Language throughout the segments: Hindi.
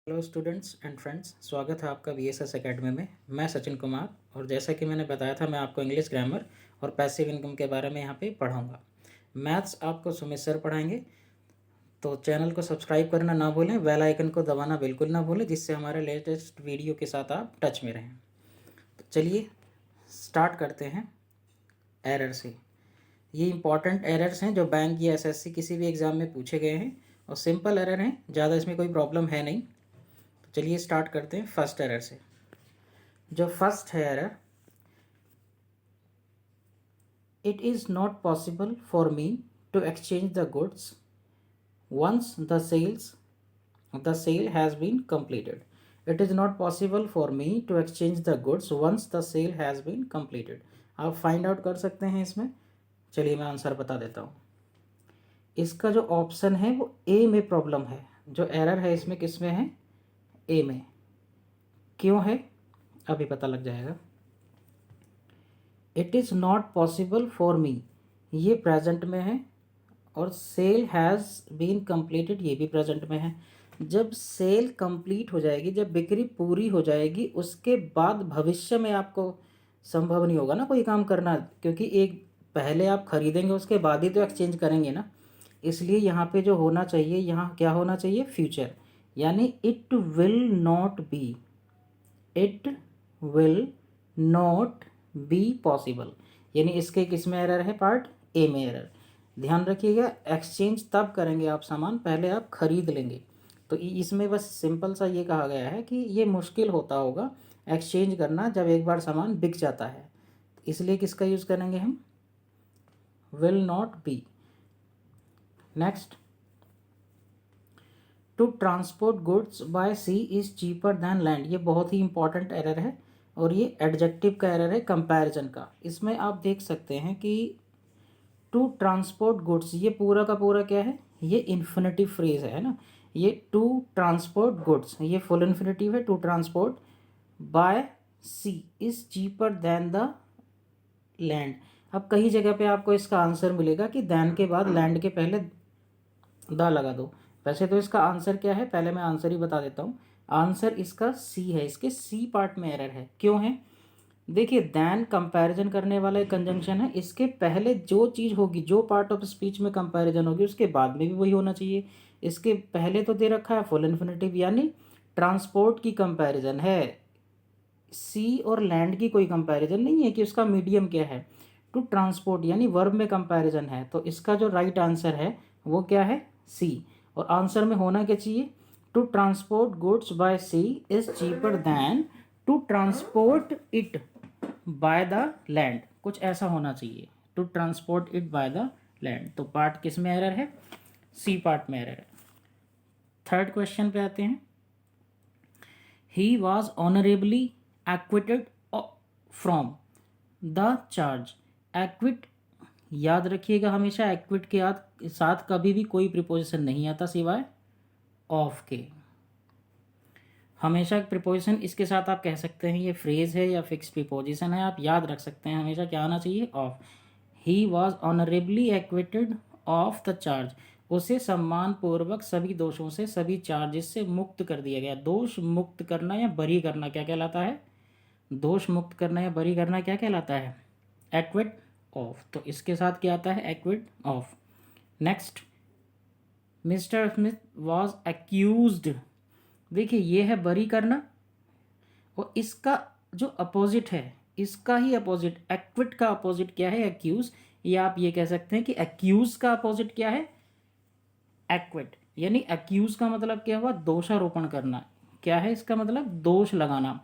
हेलो स्टूडेंट्स एंड फ्रेंड्स, स्वागत है आपका VSS एकेडमी में। मैं सचिन कुमार, और जैसा कि मैंने बताया था, मैं आपको इंग्लिश ग्रामर और पैसिव इनकम के बारे में यहाँ पे पढ़ाऊँगा। मैथ्स आपको सुमित सर पढ़ाएंगे, तो चैनल को सब्सक्राइब करना ना भूलें, बेल आइकन को दबाना बिल्कुल ना भूलें, जिससे हमारे लेटेस्ट वीडियो के साथ आप टच में रहें। तो चलिए स्टार्ट करते हैं एरर से। ये इंपॉर्टेंट एरर्स हैं जो बैंक या SSC किसी भी एग्ज़ाम में पूछे गए हैं, और सिंपल एरर हैं, ज़्यादा इसमें कोई प्रॉब्लम है नहीं। चलिए स्टार्ट करते हैं फर्स्ट एरर से। जो फर्स्ट है error, it is not possible for me to exchange the goods once the sale has been completed. It is not possible for me to exchange the goods once the sale has been completed. आप फाइंड आउट कर सकते हैं इसमें। चलिए मैं आंसर बता देता हूँ। इसका जो ऑप्शन है वो ए में प्रॉब्लम है। जो एरर है इसमें किस में है? ए में। क्यों है अभी पता लग जाएगा। It is not possible for मी, ये प्रेजेंट में है, और सेल हैज़ बीन कंप्लीटेड, ये भी प्रेजेंट में है। जब सेल कंप्लीट हो जाएगी, जब बिक्री पूरी हो जाएगी, उसके बाद भविष्य में आपको संभव नहीं होगा ना कोई काम करना, क्योंकि एक पहले आप खरीदेंगे, उसके बाद ही तो एक्सचेंज करेंगे ना। इसलिए यहाँ पे जो होना चाहिए, यहाँ क्या होना चाहिए? फ्यूचर, यानी it will not B, it will not be possible, यानी इसके किस में एरर है? पार्ट ए में एरर। ध्यान रखिएगा, एक्सचेंज तब करेंगे आप सामान, पहले आप खरीद लेंगे। तो इसमें बस सिंपल सा ये कहा गया है कि ये मुश्किल होता होगा एक्सचेंज करना जब एक बार सामान बिक जाता है, इसलिए किसका यूज़ करेंगे हम? Will not be. Next, to transport goods by sea is cheaper than land, ये बहुत ही इंपॉर्टेंट एरर है, और ये एडजेक्टिव का एरर है, कंपैरिजन का। इसमें आप देख सकते हैं कि टू ट्रांसपोर्ट गुड्स, ये पूरा का पूरा क्या है? ये इन्फिनेटिव फ्रेज है ना। ये टू ट्रांसपोर्ट गुड्स, ये फुल इन्फिनेटिव है। To transport by sea is cheaper than the land. अब कई जगह पे आपको इसका आंसर मिलेगा कि दैन के बाद लैंड के पहले द लगा दो। वैसे तो इसका आंसर क्या है, पहले मैं आंसर ही बता देता हूँ। आंसर इसका सी है, इसके सी पार्ट में एरर है। क्यों है? देखिए, दैन कंपैरिजन करने वाला एक कंजंक्शन है, इसके पहले जो चीज़ होगी, जो पार्ट ऑफ स्पीच में कंपैरिजन होगी, उसके बाद में भी वही होना चाहिए। इसके पहले तो दे रखा है फुल इन्फिनेटिव, यानी ट्रांसपोर्ट की कंपैरिजन है। सी और लैंड की कोई कंपैरिजन नहीं है कि उसका मीडियम क्या है। टू ट्रांसपोर्ट यानी वर्ब में कंपैरिजन है, तो इसका जो राइट आंसर है वो क्या है? सी। और आंसर में होना क्या चाहिए? To transport goods by sea is cheaper than to transport it by the land, कुछ ऐसा होना चाहिए। To transport it by the land. तो पार्ट किस में एरर है? सी पार्ट में एरर है। थर्ड क्वेश्चन पे आते हैं। He was honourably acquitted from the charge. Acquit, याद रखिएगा हमेशा, एक्विट के साथ कभी भी कोई प्रिपोजिशन नहीं आता सिवाय ऑफ के। हमेशा प्रिपोजिशन इसके साथ आप कह सकते हैं ये फ्रेज है या फिक्स प्रिपोजिशन है, आप याद रख सकते हैं हमेशा क्या आना चाहिए? Of. He was honourably acquitted of the charge, उसे सम्मानपूर्वक सभी दोषों से, सभी चार्जेस से मुक्त कर दिया गया। दोष मुक्त करना या बरी करना क्या कहलाता है? दोष मुक्त करना या बरी करना क्या कहलाता है? Equity of. तो इसके साथ क्या आता है? Equity of. Next, mister Smith was accused. देखिए, ये है बरी करना, और इसका जो अपोजिट है, इसका ही अपोजिट, एक्विट का अपोजिट क्या है? एक्यूज। या आप ये कह सकते हैं कि एक्यूज का अपोजिट क्या है? एक्विट। यानी एक्यूज का मतलब क्या हुआ? दोषारोपण करना। क्या है इसका मतलब? दोष लगाना।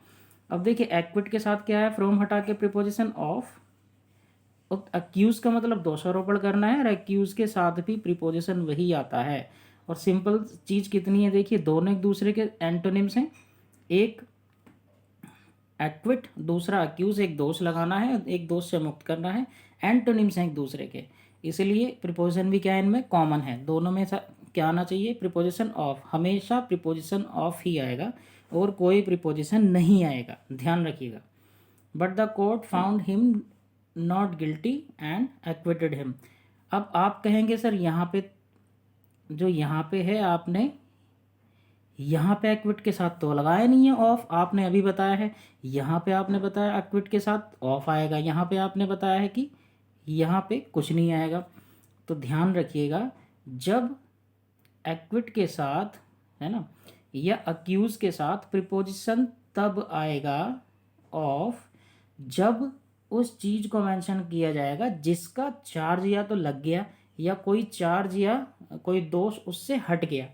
अब देखिए, एक्विट के साथ क्या है? फ्रॉम हटा के प्रिपोजिशन ऑफ। और एक्यूज का मतलब दोषारोपण करना है, और एक्यूज के साथ भी प्रिपोजिशन वही आता है। और सिंपल चीज कितनी है, देखिए, दोनों एक दूसरे के एंटोनिम्स हैं। एक एक्विट, दूसरा एक्यूज। एक दोष लगाना है, एक दोष से मुक्त करना है, एंटोनिम्स हैं एक दूसरे के, इसलिए प्रिपोजिशन भी क्या है? इनमें कॉमन है। दोनों में क्या आना चाहिए? Preposition of. हमेशा प्रिपोजिशन ऑफ ही आएगा और कोई प्रिपोजिशन नहीं आएगा, ध्यान रखिएगा। But the court found him not guilty and acquitted him. अब आप कहेंगे सर यहाँ पे, जो यहाँ पे है आपने यहाँ पे एक्विट के साथ तो लगाया नहीं है ऑफ, आपने अभी बताया है। यहाँ पे आपने बताया एक्विट के साथ ऑफ आएगा, यहाँ पे आपने बताया है कि यहाँ पे कुछ नहीं आएगा। तो ध्यान रखिएगा, जब एक्विट के साथ, है ना, या अक्यूज के साथ प्रीपोजिशन तब आएगा ऑफ जब उस चीज को मेंशन किया जाएगा जिसका चार्ज या तो लग गया या कोई चार्ज या कोई दोष उससे हट गया।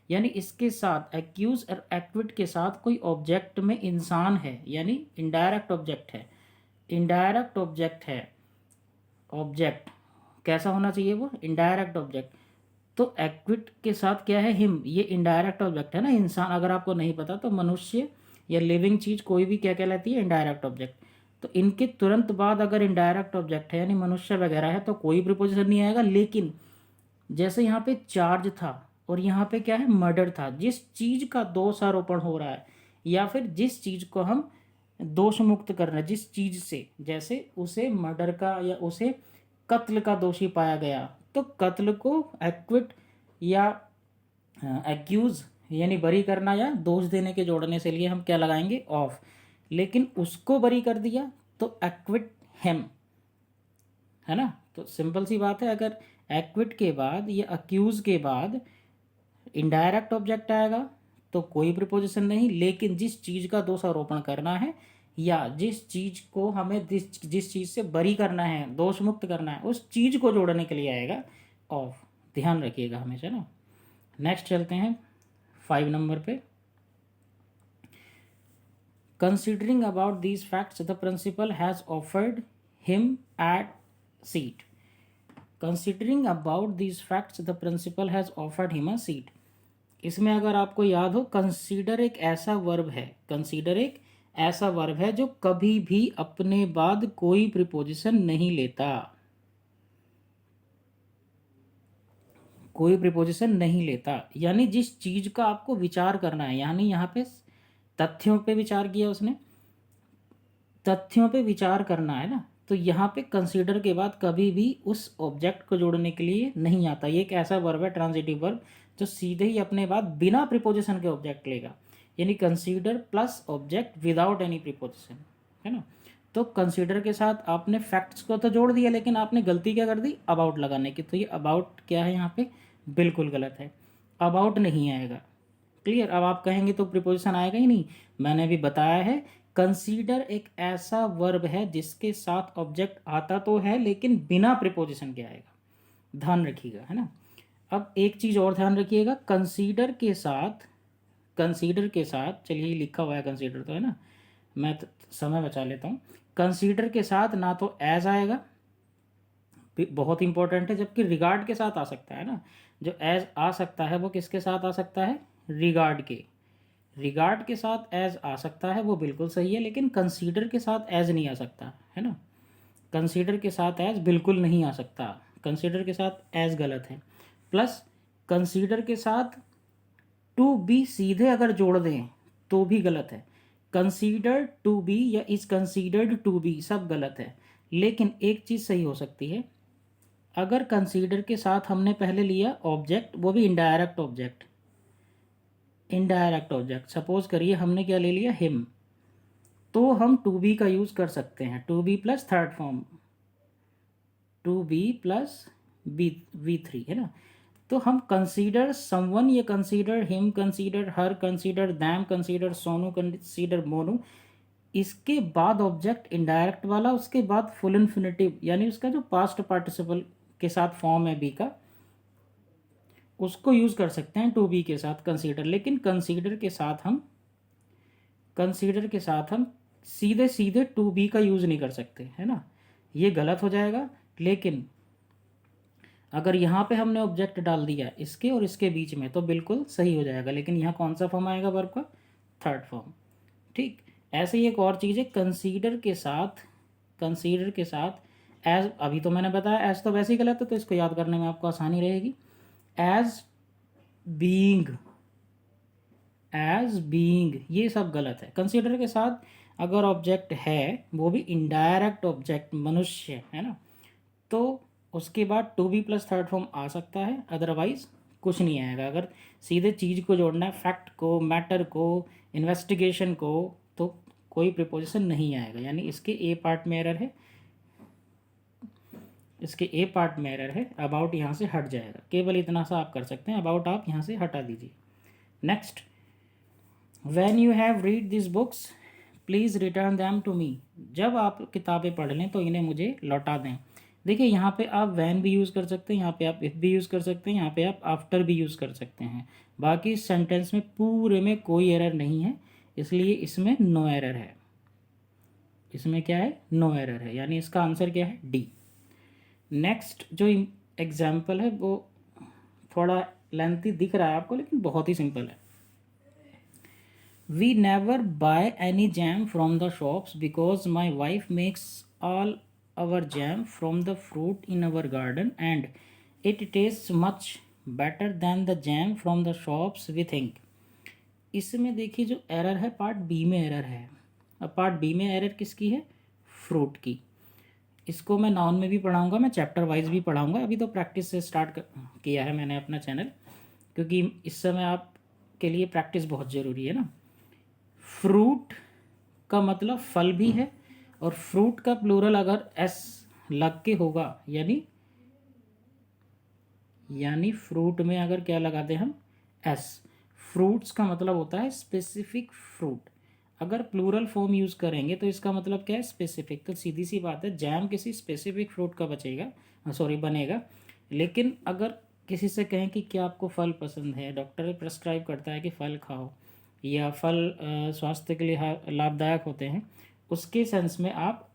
यानी इसके साथ एक्यूज और एक्विट के साथ कोई ऑब्जेक्ट में इंसान है, यानी इनडायरेक्ट ऑब्जेक्ट है। इनडायरेक्ट ऑब्जेक्ट है, ऑब्जेक्ट कैसा होना चाहिए, वो इनडायरेक्ट ऑब्जेक्ट। तो एक्विट के साथ क्या है, हिम, ये इनडायरेक्ट ऑब्जेक्ट है ना, इंसान। अगर आपको नहीं पता तो मनुष्य या लिविंग चीज कोई भी क्या कहलाती है, इनडायरेक्ट ऑब्जेक्ट। तो इनके तुरंत बाद अगर इनडायरेक्ट ऑब्जेक्ट है यानी मनुष्य वगैरह है तो कोई प्रीपोजिशन नहीं आएगा। लेकिन जैसे यहाँ पे चार्ज था और यहाँ पे क्या है, मर्डर था, जिस चीज का दोषारोपण हो रहा है या फिर जिस चीज को हम दोष मुक्त कर रहे हैं, जिस चीज से, जैसे उसे मर्डर का या उसे कत्ल का दोषी पाया गया, तो कत्ल को एक्विट या एक्यूज यानी बरी करना या दोष देने के जोड़ने से लिए हम क्या लगाएंगे, ऑफ। लेकिन उसको बरी कर दिया तो एक्विट हिम, है ना। तो सिंपल सी बात है, अगर एक्विट के बाद या अक्यूज के बाद इनडायरेक्ट ऑब्जेक्ट आएगा तो कोई प्रिपोजिशन नहीं। लेकिन जिस चीज का दोषारोपण करना है या जिस चीज को हमें जिस चीज से बरी करना है, दोष मुक्त करना है, उस चीज को जोड़ने के लिए आएगा ऑफ। ध्यान रखिएगा हमेशा ना। नेक्स्ट चलते हैं 5 नंबर पे। Considering about these facts the principal has offered him at seat. Considering about these facts the principal has offered him a seat. इसमें अगर आपको याद हो, कंसीडर एक ऐसा वर्ब है, कंसीडर एक ऐसा वर्ब है जो कभी भी अपने बाद कोई प्रीपोजिशन नहीं लेता, कोई प्रीपोजिशन नहीं लेता। यानी जिस चीज का आपको विचार करना है, यानी यहाँ पे तथ्यों पे विचार किया उसने, तथ्यों पे विचार करना है ना, तो यहाँ पे कंसीडर के बाद कभी भी उस ऑब्जेक्ट को जोड़ने के लिए नहीं आता। ये एक ऐसा वर्ब है, ट्रांजिटिव वर्ब, जो सीधे ही अपने बाद बिना प्रीपोजिशन के ऑब्जेक्ट लेगा। यानी consider plus object without any preposition, है ना। तो कंसीडर के साथ आपने फैक्ट्स को तो जोड़ दिया, लेकिन आपने गलती क्या कर दी, अबाउट लगाने की। तो ये अबाउट क्या है यहाँ पे, बिल्कुल गलत है, अबाउट नहीं आएगा। क्लियर। अब आप कहेंगे तो प्रीपोजिशन आएगा ही नहीं। मैंने भी बताया है, कंसीडर एक ऐसा वर्ब है जिसके साथ ऑब्जेक्ट आता तो है लेकिन बिना प्रीपोजिशन के आएगा। ध्यान रखिएगा, है ना। अब एक चीज और ध्यान रखिएगा, कंसीडर के साथ, कंसीडर के साथ, चलिए लिखा हुआ है कंसीडर तो, है ना, मैं तो समय बचा लेता हूँ। कंसीडर के साथ ना तो एज आएगा, बहुत इंपॉर्टेंट है, जबकि रिगार्ड के साथ आ सकता है ना। जो एज आ सकता है वो किसके साथ आ सकता है, रिगार्ड के। रिगार्ड के साथ एज आ सकता है, वो बिल्कुल सही है, लेकिन कंसीडर के साथ एज नहीं आ सकता, है ना। कंसीडर के साथ एज बिल्कुल नहीं आ सकता, कंसीडर के साथ एज गलत है। प्लस कंसीडर के साथ टू बी सीधे अगर जोड़ दें तो भी गलत है। कंसीडर टू बी या इज कंसीडर्ड टू बी सब गलत है। लेकिन एक चीज़ सही हो सकती है, अगर कंसीडर के साथ हमने पहले लिया ऑब्जेक्ट, वो भी indirect object, indirect object, suppose करिए हमने क्या ले लिया, हिम, तो हम टू बी का यूज कर सकते हैं, to be plus third form, to be plus V3, है ना। तो हम कंसीडर समवन, ये consider him, consider her, consider them, consider Sonu, consider Monu, इसके बाद ऑब्जेक्ट इनडायरेक्ट वाला, उसके बाद फुल इन्फिनेटिव यानी उसका जो पास्ट पार्टिसिपल के साथ फॉर्म है बी का, उसको यूज कर सकते हैं टू बी के साथ कंसीडर। लेकिन कंसीडर के साथ हम, कंसीडर के साथ हम सीधे सीधे टू बी का यूज नहीं कर सकते, है ना, ये गलत हो जाएगा। लेकिन अगर यहाँ पे हमने ऑब्जेक्ट डाल दिया इसके और इसके बीच में तो बिल्कुल सही हो जाएगा। लेकिन यहाँ कौन सा फॉर्म आएगा वर्ब का, थर्ड फॉर्म। ठीक, ऐसे ही एक और चीज़ है, कंसीडर के साथ, कंसीडर के साथ एज, अभी तो मैंने बताया एज तो वैसे ही गलत है, तो इसको याद करने में आपको आसानी रहेगी। एज बीइंग, एज बीइंग, ये सब गलत है। कंसीडर के साथ अगर ऑब्जेक्ट है, वो भी इनडायरेक्ट ऑब्जेक्ट, मनुष्य, है ना, तो उसके बाद to be plus third form आ सकता है, अदरवाइज कुछ नहीं आएगा। अगर सीधे चीज़ को जोड़ना है, फैक्ट को, मैटर को, इन्वेस्टिगेशन को, तो कोई प्रिपोजिशन नहीं आएगा। यानी इसके ए पार्ट में एरर है, इसके ए पार्ट में एरर है। अबाउट यहाँ से हट जाएगा, केवल इतना सा आप कर सकते हैं, अबाउट आप यहाँ से हटा दीजिए। Next, when you have read this books please return them to me. जब आप किताबें पढ़ लें तो इन्हें मुझे लौटा दें। देखिए यहाँ पे आप वैन भी यूज़ कर सकते हैं, यहाँ पे आप इफ़ भी यूज़ कर सकते हैं, यहाँ पे आप आफ्टर भी यूज़ कर सकते हैं। बाकी इस सेंटेंस में पूरे में कोई एरर नहीं है, इसलिए इसमें नो एरर है। इसमें क्या है? नो एरर है, यानी इसका आंसर क्या है? डी। नेक्स्ट जो एग्जाम्पल है वो थोड़ा लेंथी दिख रहा है आपको, लेकिन बहुत ही सिंपल है। We never buy any jam from the shops because my wife makes all our jam from the fruit in our garden and it taste much better than the jam from the shops we think. इसमें देखिए जो एरर है पार्ट बी में एरर है। अब पार्ट बी में एरर किसकी है? फ्रूट की। इसको मैं नाउन में भी पढ़ाऊंगा, मैं चैप्टर वाइज भी पढ़ाऊंगा। अभी तो प्रैक्टिस से स्टार्ट किया है मैंने अपना चैनल, क्योंकि इस समय आपके लिए प्रैक्टिस बहुत ज़रूरी है ना। फ्रूट का मतलब फल भी है, और फ्रूट का प्लूरल अगर एस लग के होगा, यानी फ्रूट में अगर क्या लगाते हैं हम? एस। फ्रूट्स का मतलब होता है स्पेसिफिक फ्रूट। अगर प्लूरल फॉर्म यूज़ करेंगे तो इसका मतलब क्या है? स्पेसिफिक। तो सीधी सी बात है, जैम किसी स्पेसिफिक फ्रूट का बनेगा। लेकिन अगर किसी से कहें कि क्या आपको फल पसंद है, डॉक्टर प्रेस्क्राइब करता है कि फल खाओ, या फल स्वास्थ्य के लिए लाभदायक होते हैं, उसके सेंस में आप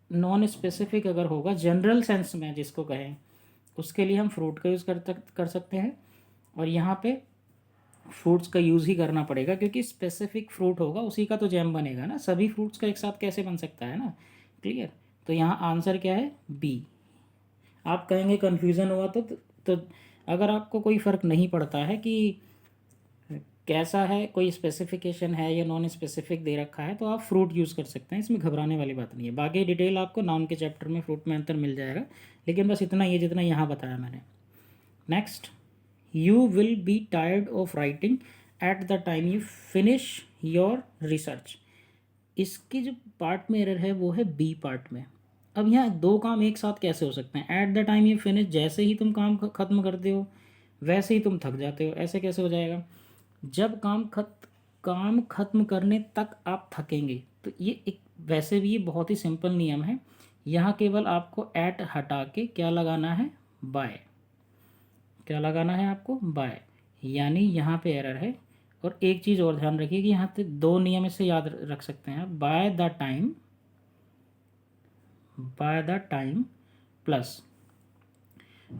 नॉन स्पेसिफिक अगर होगा, जनरल सेंस में जिसको कहें, उसके लिए हम फ्रूट का यूज़ कर सकते हैं। और यहाँ पे फ्रूट्स का यूज़ ही करना पड़ेगा, क्योंकि स्पेसिफिक फ्रूट होगा उसी का तो जैम बनेगा ना। सभी फ्रूट्स का एक साथ कैसे बन सकता है ना। क्लियर? तो यहाँ आंसर क्या है? बी। आप कहेंगे कन्फ्यूज़न हुआ तो अगर आपको कोई फ़र्क नहीं पड़ता है कि कैसा है, कोई स्पेसिफिकेशन है या नॉन स्पेसिफिक दे रखा है, तो आप फ्रूट यूज़ कर सकते हैं, इसमें घबराने वाली बात नहीं है। बाकी डिटेल आपको नाउन के चैप्टर में फ्रूट में अंतर मिल जाएगा, लेकिन बस इतना ही जितना यहाँ बताया मैंने। Next, you will be tired of writing at the time you finish your research. इसकी जो पार्ट में एरर है वो है बी पार्ट में। अब यहाँ दो काम एक साथ कैसे हो सकते हैं? At the time you finish, जैसे ही तुम काम ख़त्म करते हो वैसे ही तुम थक जाते हो, ऐसे कैसे हो जाएगा? जब काम खत्म करने तक आप थकेंगे। तो ये एक वैसे भी ये बहुत ही सिंपल नियम है। यहाँ केवल आपको एट हटा के क्या लगाना है? बाय। क्या लगाना है आपको? बाय। यानी यहाँ पे एरर है। और एक चीज़ और ध्यान रखिए कि यहाँ पे दो नियम इससे याद रख सकते हैं। By the time plus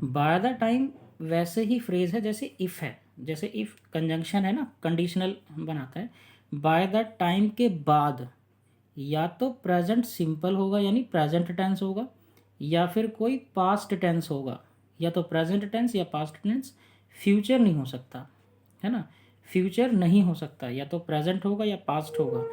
by the time वैसे ही फ्रेज है जैसे इफ़ है। जैसे इफ़ कंजंक्शन है ना, कंडीशनल बनाता है। बाय द टाइम के बाद या तो प्रेजेंट सिंपल होगा यानी प्रेजेंट टेंस होगा, या फिर कोई पास्ट टेंस होगा। या तो प्रेजेंट टेंस या पास्ट टेंस, फ्यूचर नहीं हो सकता, है ना। फ्यूचर नहीं हो सकता, या तो प्रेजेंट होगा या पास्ट होगा।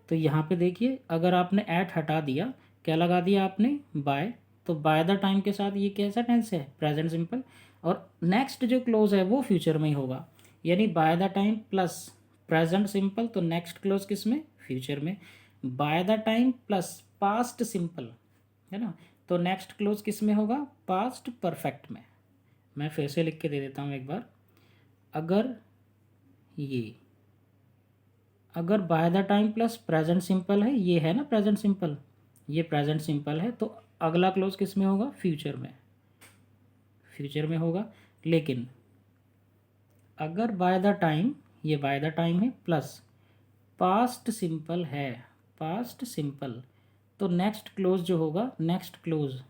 तो यहाँ पे देखिए, अगर आपने एट हटा दिया, क्या लगा दिया आपने? बाय। तो बाय द टाइम के साथ ये कैसा टेंस है? Present simple. और नेक्स्ट जो क्लोज है वो फ्यूचर में ही होगा, यानी by the time plus present simple, तो नेक्स्ट क्लोज किस में? फ्यूचर में। By the time plus past simple, है ना, तो नेक्स्ट क्लोज किस में होगा? पास्ट परफेक्ट में। मैं फिर से लिख के दे देता हूँ एक बार। अगर by the time plus present simple है, ये है ना प्रेजेंट सिंपल, ये प्रेजेंट सिंपल है, तो अगला क्लोज किस में होगा? फ्यूचर में। फ्यूचर में होगा। लेकिन अगर बाय द टाइम, ये बाय द टाइम है प्लस पास्ट सिंपल है, पास्ट सिंपल, तो नेक्स्ट क्लोज जो होगा, नेक्स्ट क्लोज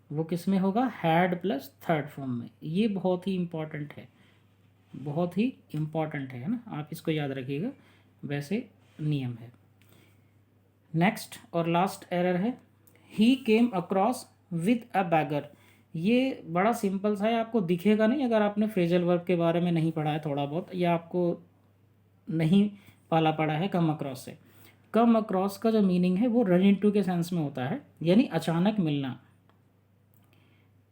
वो किस में होगा? हैड प्लस थर्ड फॉर्म में। ये बहुत ही इम्पॉर्टेंट है, बहुत ही इम्पॉर्टेंट है ना, आप इसको याद रखिएगा, वैसे नियम है। नेक्स्ट और लास्ट एरर है, he came across with a beggar. ये बड़ा सिंपल सा है, आपको दिखेगा नहीं अगर आपने फ्रेजल वर्ब के बारे में नहीं पढ़ा है थोड़ा बहुत, या आपको नहीं पाला पड़ा है कम अक्रॉस से। कम अक्रॉस का जो मीनिंग है वो रन इनटू के सेंस में होता है, यानी अचानक मिलना।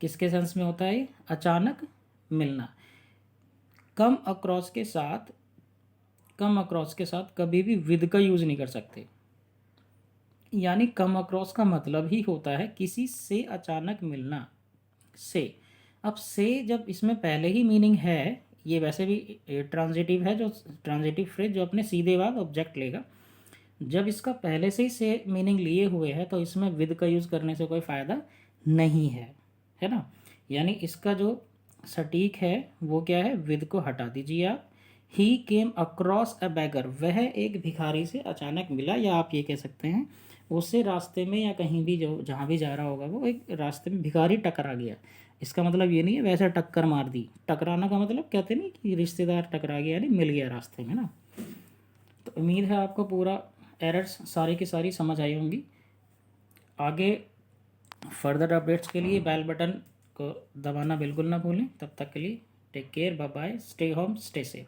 किसके सेंस में होता है? अचानक मिलना। कम अक्रॉस के साथ कभी भी विद का यूज़ नहीं कर सकते। यानी कम अक्रॉस का मतलब ही होता है किसी से अचानक मिलना से। अब से जब इसमें पहले ही मीनिंग है, ये वैसे भी ट्रांजिटिव है, जो ट्रांजिटिव फ्रेज जो अपने सीधे बाद ऑब्जेक्ट लेगा। जब इसका पहले से ही से मीनिंग लिए हुए है तो इसमें विद का यूज़ करने से कोई फ़ायदा नहीं है ना। यानी इसका जो सटीक है वो क्या है, विद को हटा दीजिए आप। ही केम अक्रॉस अ बैगर, वह एक भिखारी से अचानक मिला, या आप ये कह सकते हैं उससे रास्ते में या कहीं भी जो जहाँ भी जा रहा होगा वो एक रास्ते में भिखारी टकरा गया। इसका मतलब ये नहीं है वैसे टक्कर मार दी। टकराना का मतलब कहते नहीं कि रिश्तेदार टकरा गया, यानी मिल गया रास्ते में ना। तो उम्मीद है आपको पूरा एरर्स सारी की सारी समझ आई होंगी। आगे फर्दर अपडेट्स के लिए बेल बटन को दबाना बिल्कुल ना भूलें। तब तक के लिए take care, bye bye, stay home, stay safe.